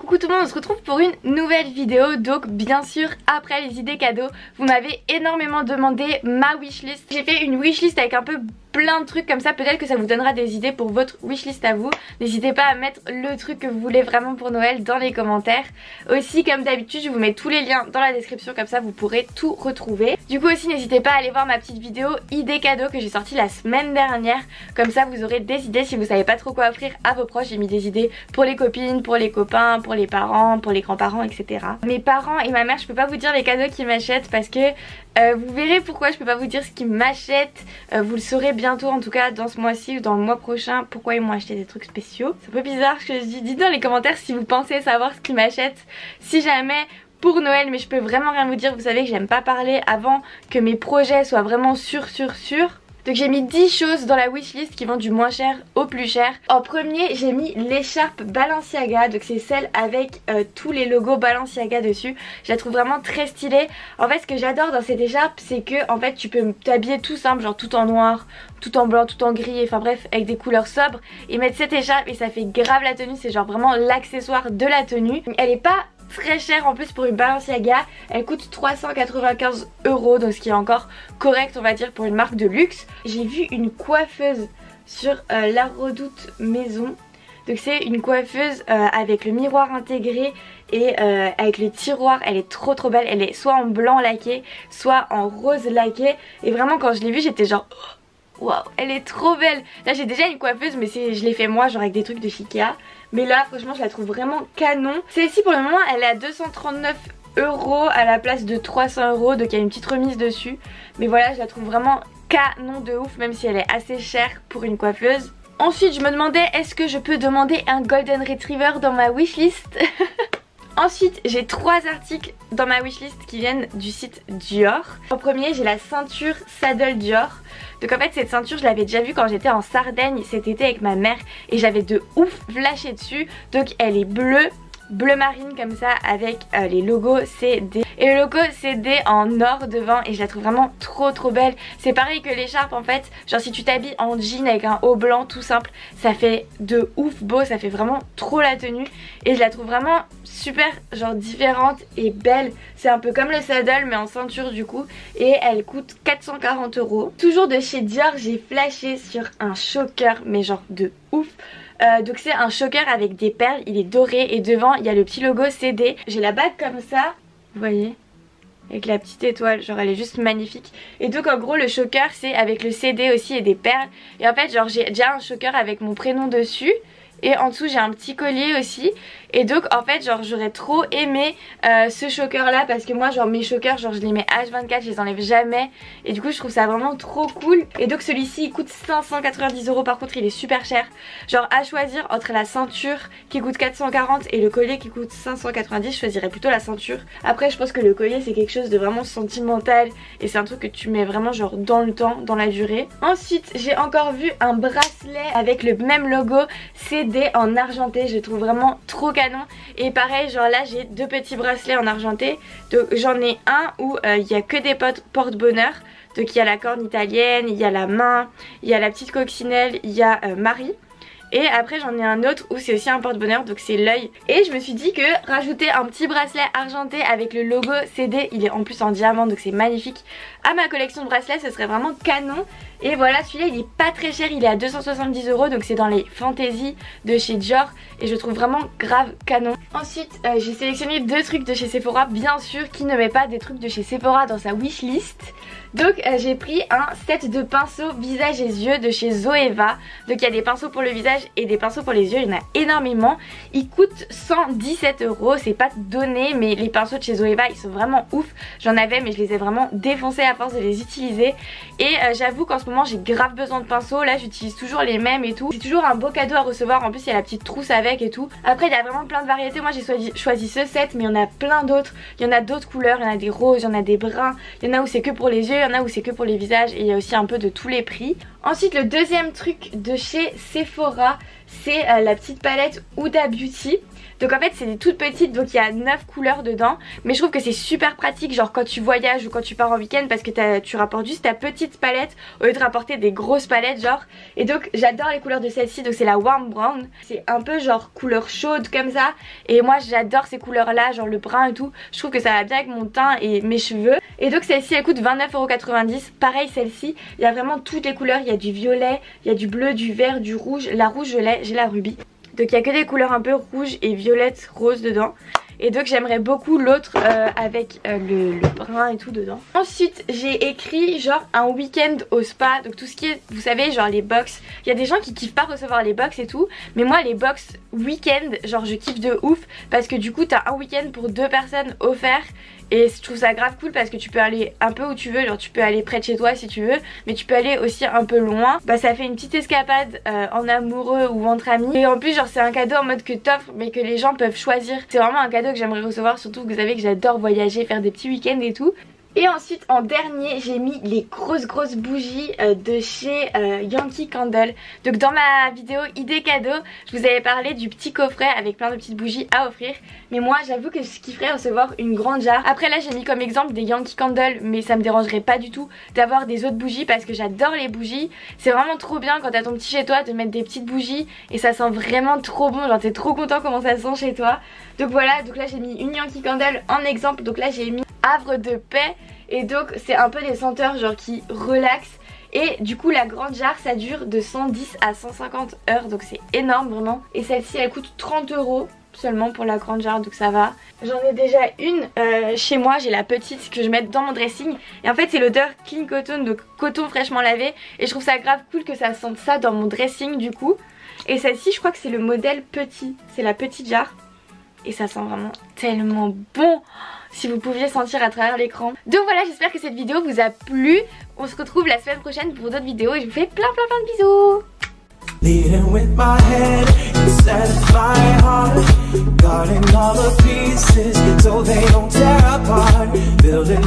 Coucou tout le monde, on se retrouve pour une nouvelle vidéo. Donc bien sûr après les idées cadeaux, vous m'avez énormément demandé ma wishlist. J'ai fait une wishlist avec un peu plein de trucs comme ça, peut-être que ça vous donnera des idées pour votre wishlist à vous. N'hésitez pas à mettre le truc que vous voulez vraiment pour Noël dans les commentaires. Aussi comme d'habitude je vous mets tous les liens dans la description, comme ça vous pourrez tout retrouver. Du coup aussi n'hésitez pas à aller voir ma petite vidéo idées cadeaux que j'ai sortie la semaine dernière. Comme ça vous aurez des idées si vous savez pas trop quoi offrir à vos proches. J'ai mis des idées pour les copines, pour les copains, pour les parents, pour les grands-parents, etc. Mes parents et ma mère, je peux pas vous dire les cadeaux qu'ils m'achètent parce que vous verrez pourquoi je peux pas vous dire ce qu'ils m'achètent. Vous le saurez bientôt, en tout cas dans ce mois-ci ou dans le mois prochain, pourquoi ils m'ont acheté des trucs spéciaux. C'est un peu bizarre ce que je dis. Dites dans les commentaires si vous pensez savoir ce qu'ils m'achètent. Si jamais pour Noël, mais je peux vraiment rien vous dire. Vous savez que j'aime pas parler avant que mes projets soient vraiment sûrs. Donc j'ai mis 10 choses dans la wishlist qui vont du moins cher au plus cher. En premier j'ai mis l'écharpe Balenciaga, donc c'est celle avec tous les logos Balenciaga dessus. Je la trouve vraiment très stylée. En fait ce que j'adore dans cette écharpe c'est que en fait tu peux t'habiller tout simple, genre tout en noir, tout en blanc, tout en gris, enfin bref avec des couleurs sobres et mettre cette écharpe et ça fait grave la tenue. C'est genre vraiment l'accessoire de la tenue. Elle est pas très cher en plus pour une Balenciaga, elle coûte 395 €, donc ce qui est encore correct on va dire pour une marque de luxe. J'ai vu une coiffeuse sur La Redoute Maison, donc c'est une coiffeuse avec le miroir intégré et avec les tiroirs. Elle est trop belle, elle est soit en blanc laqué soit en rose laqué et vraiment quand je l'ai vue j'étais genre waouh, elle est trop belle. Là j'ai déjà une coiffeuse mais je l'ai fait moi genre avec des trucs de Ikea. Mais là franchement je la trouve vraiment canon. Celle-ci pour le moment elle est à 239 € à la place de 300 €. Donc il y a une petite remise dessus. Mais voilà je la trouve vraiment canon de ouf, même si elle est assez chère pour une coiffeuse. Ensuite je me demandais est-ce que je peux demander un Golden Retriever dans ma wishlist. Ensuite j'ai 3 articles dans ma wishlist qui viennent du site Dior. En premier j'ai la ceinture Saddle Dior. Donc en fait cette ceinture je l'avais déjà vue quand j'étais en Sardaigne cet été avec ma mère et j'avais de ouf flashé dessus. Donc elle est bleue, bleu marine comme ça avec les logos CD et le logo CD en or devant et je la trouve vraiment trop belle. C'est pareil que l'écharpe en fait, genre si tu t'habilles en jean avec un haut blanc tout simple ça fait de ouf beau, ça fait vraiment trop la tenue et je la trouve vraiment super genre différente et belle. C'est un peu comme le saddle mais en ceinture du coup et elle coûte 440 €. Toujours de chez Dior j'ai flashé sur un choker mais genre de ouf. Donc c'est un choker avec des perles, il est doré et devant il y a le petit logo CD. J'ai la bague comme ça, vous voyez, avec la petite étoile, genre elle est juste magnifique. Et donc en gros le choker c'est avec le CD aussi et des perles. Et en fait genre j'ai déjà un choker avec mon prénom dessus. Et en dessous j'ai un petit collier aussi. Et donc en fait genre j'aurais trop aimé ce choker là parce que moi genre mes chokers genre je les mets H24, je les enlève jamais. Et du coup je trouve ça vraiment trop cool. Et donc celui-ci il coûte 590 € par contre il est super cher. Genre à choisir entre la ceinture qui coûte 440 et le collier qui coûte 590, je choisirais plutôt la ceinture. Après je pense que le collier c'est quelque chose de vraiment sentimental et c'est un truc que tu mets vraiment genre dans le temps, dans la durée. Ensuite j'ai encore vu un bracelet avec le même logo CD en argenté, je le trouve vraiment trop canon. Et pareil genre là j'ai 2 petits bracelets en argenté. Donc j'en ai un où il n'y a que des porte-bonheur. Donc il y a la corne italienne, il y a la main, il y a la petite coccinelle, il y a Marie. Et après j'en ai un autre où c'est aussi un porte-bonheur, donc c'est l'œil. Et je me suis dit que rajouter un petit bracelet argenté avec le logo CD, il est en plus en diamant donc c'est magnifique, à ma collection de bracelets ce serait vraiment canon. Et voilà celui-là il est pas très cher, il est à 270 € donc c'est dans les fantasy de chez Dior. Et je trouve vraiment grave canon. Ensuite j'ai sélectionné 2 trucs de chez Sephora, bien sûr qui ne met pas des trucs de chez Sephora dans sa wishlist. Donc j'ai pris un set de pinceaux visage et yeux de chez Zoeva. Donc il y a des pinceaux pour le visage et des pinceaux pour les yeux, il y en a énormément. Ils coûtent 117 €, c'est pas donné mais les pinceaux de chez Zoeva ils sont vraiment ouf. J'en avais mais je les ai vraiment défoncés à force de les utiliser. Et j'avoue qu'en ce moment j'ai grave besoin de pinceaux, là j'utilise toujours les mêmes et tout. C'est toujours un beau cadeau à recevoir, en plus il y a la petite trousse avec et tout. Après il y a vraiment plein de variétés, moi j'ai choisi ce set mais il y en a plein d'autres. Il y en a d'autres couleurs, il y en a des roses, il y en a des bruns, il y en a où c'est que pour les yeux, il y en a où c'est que pour les visages et il y a aussi un peu de tous les prix. Ensuite le deuxième truc de chez Sephora c'est la petite palette Huda Beauty. Donc en fait c'est des toutes petites, donc il y a 9 couleurs dedans. Mais je trouve que c'est super pratique genre quand tu voyages ou quand tu pars en week-end, parce que tu rapportes juste ta petite palette au lieu de rapporter des grosses palettes genre. Et donc j'adore les couleurs de celle-ci, donc c'est la Warm Brown. C'est un peu genre couleur chaude comme ça. Et moi j'adore ces couleurs là, genre le brun et tout. Je trouve que ça va bien avec mon teint et mes cheveux. Et donc celle-ci elle coûte 29,90 €. Pareil celle-ci, il y a vraiment toutes les couleurs. Il y a du violet, il y a du bleu, du vert, du rouge. La rouge je l'ai, j'ai la rubis. Donc il y a que des couleurs un peu rouge et violette, rose dedans. Et donc j'aimerais beaucoup l'autre avec le brun et tout dedans. Ensuite j'ai écrit genre un week-end au spa. Donc tout ce qui est, vous savez, genre les box. Il y a des gens qui kiffent pas recevoir les box et tout. Mais moi les box week-end, genre je kiffe de ouf. Parce que du coup t'as un week-end pour 2 personnes offert. Et je trouve ça grave cool parce que tu peux aller un peu où tu veux, genre tu peux aller près de chez toi si tu veux, mais tu peux aller aussi un peu loin. Bah ça fait une petite escapade en amoureux ou entre amis. Et en plus genre c'est un cadeau en mode que t'offres mais que les gens peuvent choisir. C'est vraiment un cadeau que j'aimerais recevoir, surtout que vous savez que j'adore voyager, faire des petits week-ends et tout. Et ensuite en dernier j'ai mis les grosses bougies de chez Yankee Candle. Donc dans ma vidéo idée cadeau je vous avais parlé du petit coffret avec plein de petites bougies à offrir. Mais moi j'avoue que je kifferais recevoir une grande jarre. Après là j'ai mis comme exemple des Yankee Candle, mais ça me dérangerait pas du tout d'avoir des autres bougies parce que j'adore les bougies. C'est vraiment trop bien quand t'as ton petit chez toi de mettre des petites bougies et ça sent vraiment trop bon, genre t'es trop content comment ça sent chez toi. Donc voilà, donc là j'ai mis une Yankee Candle en exemple. Donc là j'ai mis Havre de paix. Et donc c'est un peu des senteurs genre qui relaxent. Et du coup la grande jarre ça dure de 110 à 150 heures. Donc c'est énorme vraiment. Et celle-ci elle coûte 30 € seulement pour la grande jarre, donc ça va. J'en ai déjà une chez moi, j'ai la petite que je mets dans mon dressing. Et en fait c'est l'odeur clean cotton, donc coton fraîchement lavé. Et je trouve ça grave cool que ça sente ça dans mon dressing du coup. Et celle-ci je crois que c'est le modèle petit, c'est la petite jarre. Et ça sent vraiment tellement bon, si vous pouviez sentir à travers l'écran. Donc voilà, j'espère que cette vidéo vous a plu. On se retrouve la semaine prochaine pour d'autres vidéos et je vous fais plein de bisous. Leading with my head instead of my heart, guarding all the pieces so they don't tear apart, building